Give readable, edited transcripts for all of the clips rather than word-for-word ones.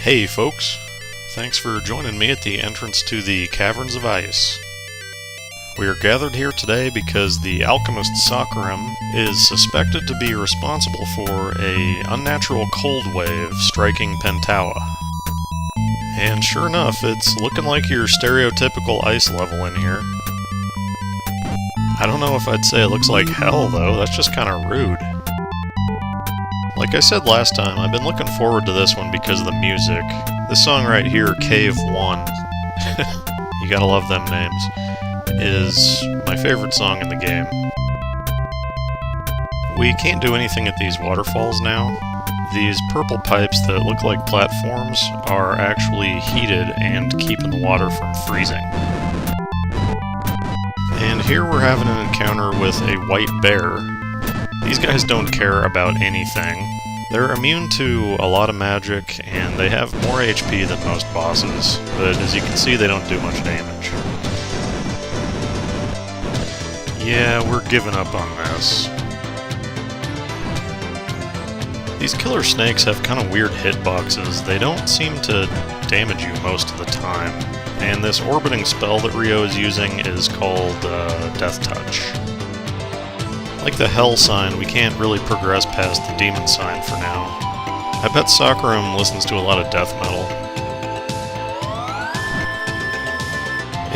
Hey folks, thanks for joining me at the entrance to the Caverns of Ice. We are gathered here today because the alchemist Sorcerian is suspected to be responsible for an unnatural cold wave striking Pentawa. And sure enough, it's looking like your stereotypical ice level in here. I don't know if I'd say it looks like hell though, that's just kinda rude. Like I said last time, I've been looking forward to this one because of the music. This song right here, Cave 1, you gotta love them names, is my favorite song in the game. We can't do anything at these waterfalls now. These purple pipes that look like platforms are actually heated and keeping the water from freezing. And here we're having an encounter with a white bear. These guys don't care about anything. They're immune to a lot of magic, and they have more HP than most bosses, but as you can see, they don't do much damage. Yeah, we're giving up on this. These killer snakes have kind of weird hitboxes. They don't seem to damage you most of the time, and this orbiting spell that Rio is using is called Death Touch. Like the Hell sign, we can't really progress past the Demon sign for now. I bet Sorcerian listens to a lot of death metal.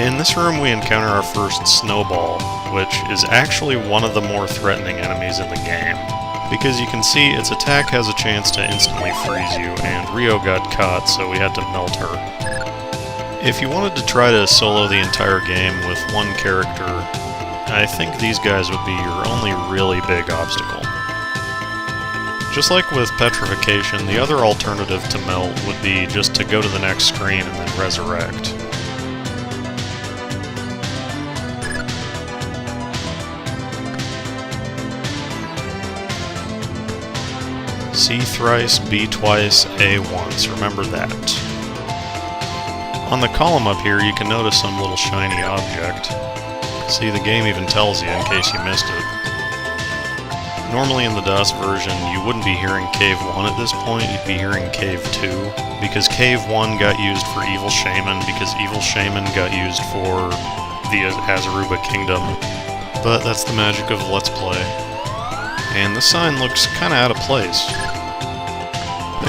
In this room we encounter our first Snowball, which is actually one of the more threatening enemies in the game. Because you can see its attack has a chance to instantly freeze you, and Rio got caught, so we had to melt her. If you wanted to try to solo the entire game with one character, I think these guys would be your only really big obstacle. Just like with petrification, the other alternative to melt would be just to go to the next screen and then resurrect. C thrice, B twice, A once, remember that. On the column up here you can notice some little shiny object. See, the game even tells you in case you missed it. Normally in the DOS version, you wouldn't be hearing Cave 1 at this point, you'd be hearing Cave 2, because Cave 1 got used for Evil Shaman, because Evil Shaman got used for the Azaruba Kingdom. But that's the magic of Let's Play. And this sign looks kinda out of place.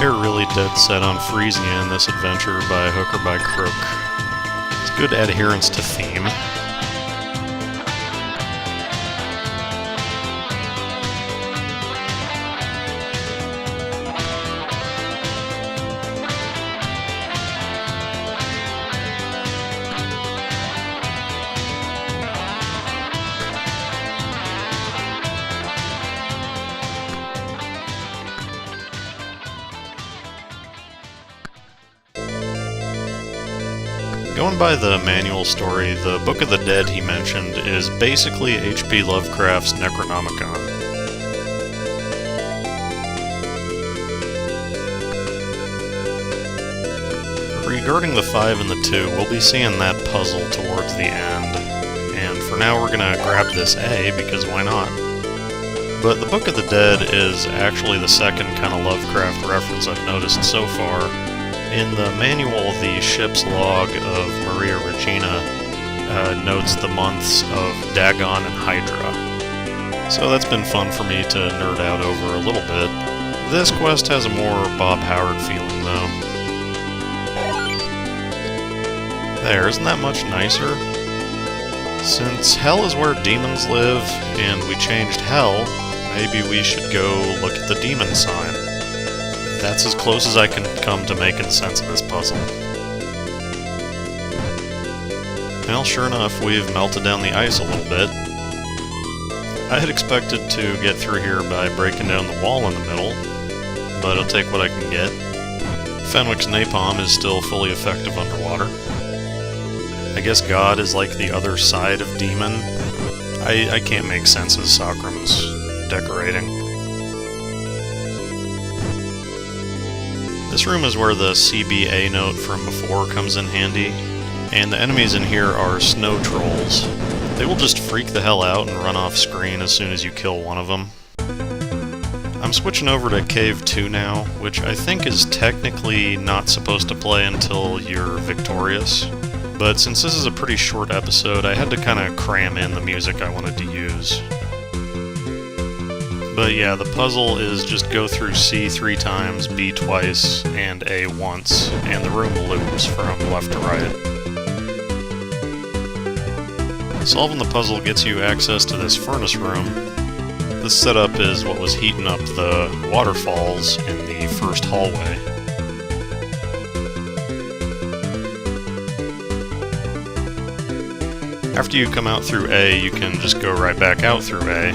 They're really dead set on freezing you in this adventure by hook or by crook. It's good adherence to theme. Going by the manual story, the Book of the Dead he mentioned is basically H.P. Lovecraft's Necronomicon. Regarding the 5 and the 2, we'll be seeing that puzzle towards the end, and for now we're gonna grab this A, because why not? But the Book of the Dead is actually the second kind of Lovecraft reference I've noticed so far. In the manual, the ship's log of Maria Regina notes the months of Dagon and Hydra. So that's been fun for me to nerd out over a little bit. This quest has a more Bob Howard feeling, though. There, isn't that much nicer? Since Hell is where demons live, and we changed Hell, maybe we should go look at the Demon sign. That's as close as I can come to making sense of this puzzle. Well, sure enough, we've melted down the ice a little bit. I had expected to get through here by breaking down the wall in the middle, but I'll take what I can get. Fenwick's napalm is still fully effective underwater. I guess God is like the other side of Demon. I can't make sense of Sorcerian's decorating. This room is where the CBA note from before comes in handy, and the enemies in here are snow trolls. They will just freak the hell out and run off screen as soon as you kill one of them. I'm I'm switching over to Cave 2 now, which I think is technically not supposed to play until you're victorious. But since this is a pretty short episode, I had to kind of cram in the music I wanted to use. But yeah, the puzzle is just go through C 3 times, B twice, and A once, and the room loops from left to right. Solving the puzzle gets you access to this furnace room. This setup is what was heating up the waterfalls in the first hallway. After you come out through A, you can just go right back out through A.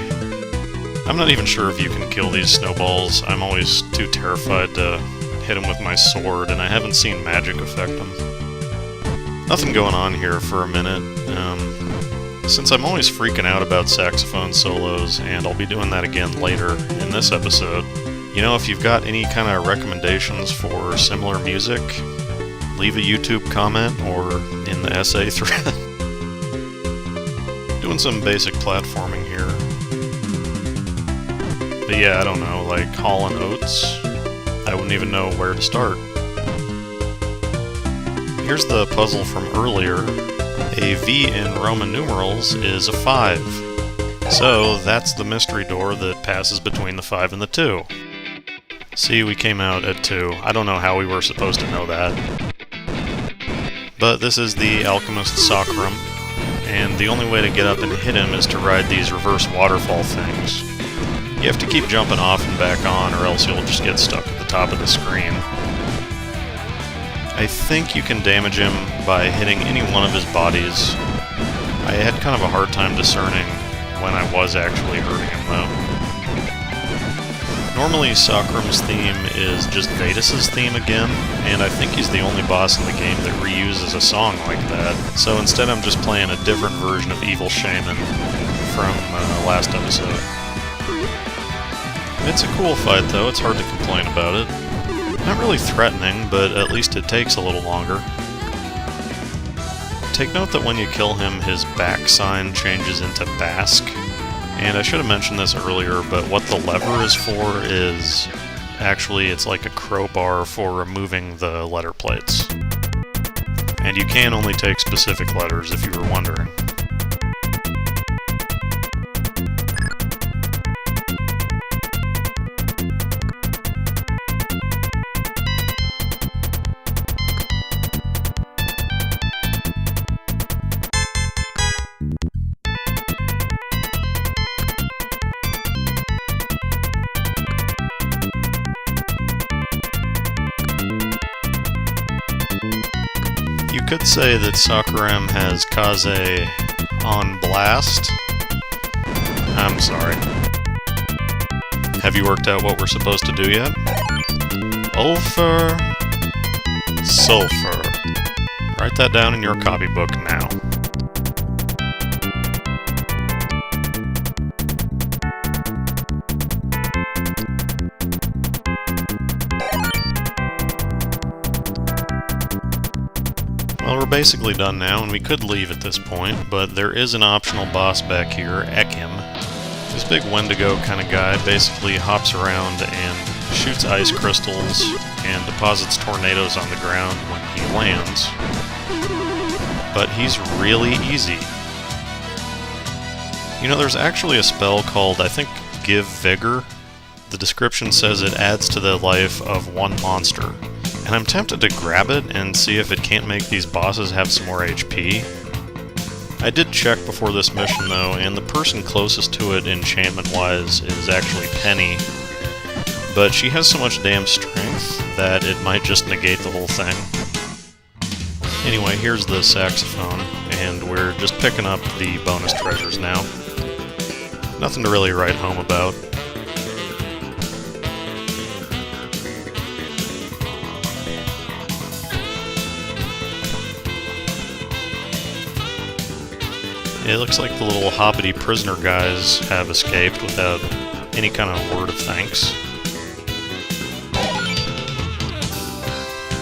I'm not even sure if you can kill these snowballs. I'm always too terrified to hit them with my sword, and I haven't seen magic affect them. Nothing going on here for a minute. Since I'm always freaking out about saxophone solos, and I'll be doing that again later in this episode, you know, if you've got any kind of recommendations for similar music, leave a YouTube comment or in the essay thread. Doing some basic platforming here. But yeah, I don't know, like Hall & Oates, I wouldn't even know where to start. Here's the puzzle from earlier. A V in Roman numerals is a 5. So that's the mystery door that passes between the 5 and the 2. See, we came out at 2. I don't know how we were supposed to know that. But this is the alchemist Sorcerian, and the only way to get up and hit him is to ride these reverse waterfall things. You have to keep jumping off and back on, or else you'll just get stuck at the top of the screen. I think you can damage him by hitting any one of his bodies. I had kind of a hard time discerning when I was actually hurting him, though. Normally, Sorcerian's theme is just Vetus' theme again, and I think he's the only boss in the game that reuses a song like that. So instead I'm just playing a different version of Evil Shaman from last episode. It's a cool fight, though. It's hard to complain about it. Not really threatening, but at least it takes a little longer. Take note that when you kill him, his back sign changes into Basque. And I should have mentioned this earlier, but what the lever is for is... actually, it's like a crowbar for removing the letter plates. And you can only take specific letters, if you were wondering. You could say that Sorcerian has Kaze on blast. I'm sorry. Have you worked out what we're supposed to do yet? Ulfur, sulfur. Write that down in your copybook now. Well, we're basically done now, and we could leave at this point, but there is an optional boss back here, Ekim. This big Wendigo kind of guy basically hops around and shoots ice crystals and deposits tornadoes on the ground when he lands. But he's really easy. You know, there's actually a spell called, I think, Give Vigor. The description says it adds to the life of one monster. And I'm tempted to grab it and see if it can't make these bosses have some more HP. I did check before this mission though, and the person closest to it enchantment-wise is actually Penny. But she has so much damn strength that it might just negate the whole thing. Anyway, here's the saxophone, and we're just picking up the bonus treasures now. Nothing to really write home about. It looks like the little hobbity prisoner guys have escaped without any kind of word of thanks.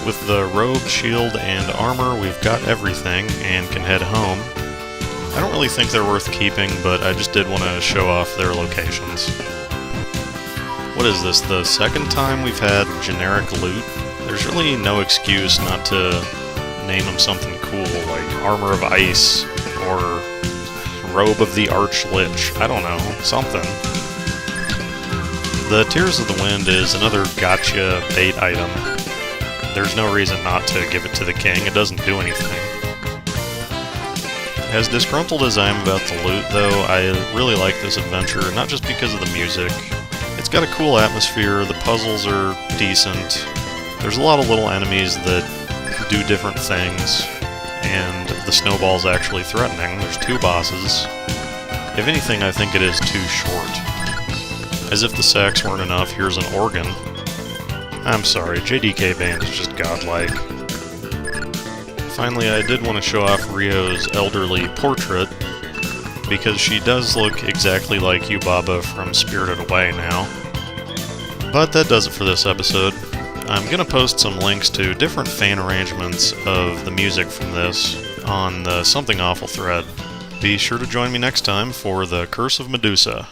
With the robe, shield, and armor, we've got everything and can head home. I don't really think they're worth keeping, but I just did want to show off their locations. What is this, the second time we've had generic loot? There's really no excuse not to name them something cool, like Armor of Ice, or Robe of the Arch-Lich. I don't know, something. The Tears of the Wind is another gotcha bait item. There's no reason not to give it to the king, it doesn't do anything. As disgruntled as I am about the loot, though, I really like this adventure, not just because of the music. It's got a cool atmosphere, the puzzles are decent, there's a lot of little enemies that do different things, and the snowball's actually threatening. There's 2 bosses. If anything, I think it is too short. As if the sax weren't enough, here's an organ. I'm sorry, JDK Band is just godlike. Finally, I did want to show off Rio's elderly portrait, because she does look exactly like Yubaba from Spirited Away now. But that does it for this episode. I'm going to post some links to different fan arrangements of the music from this on the Something Awful thread. Be sure to join me next time for the Curse of Medusa.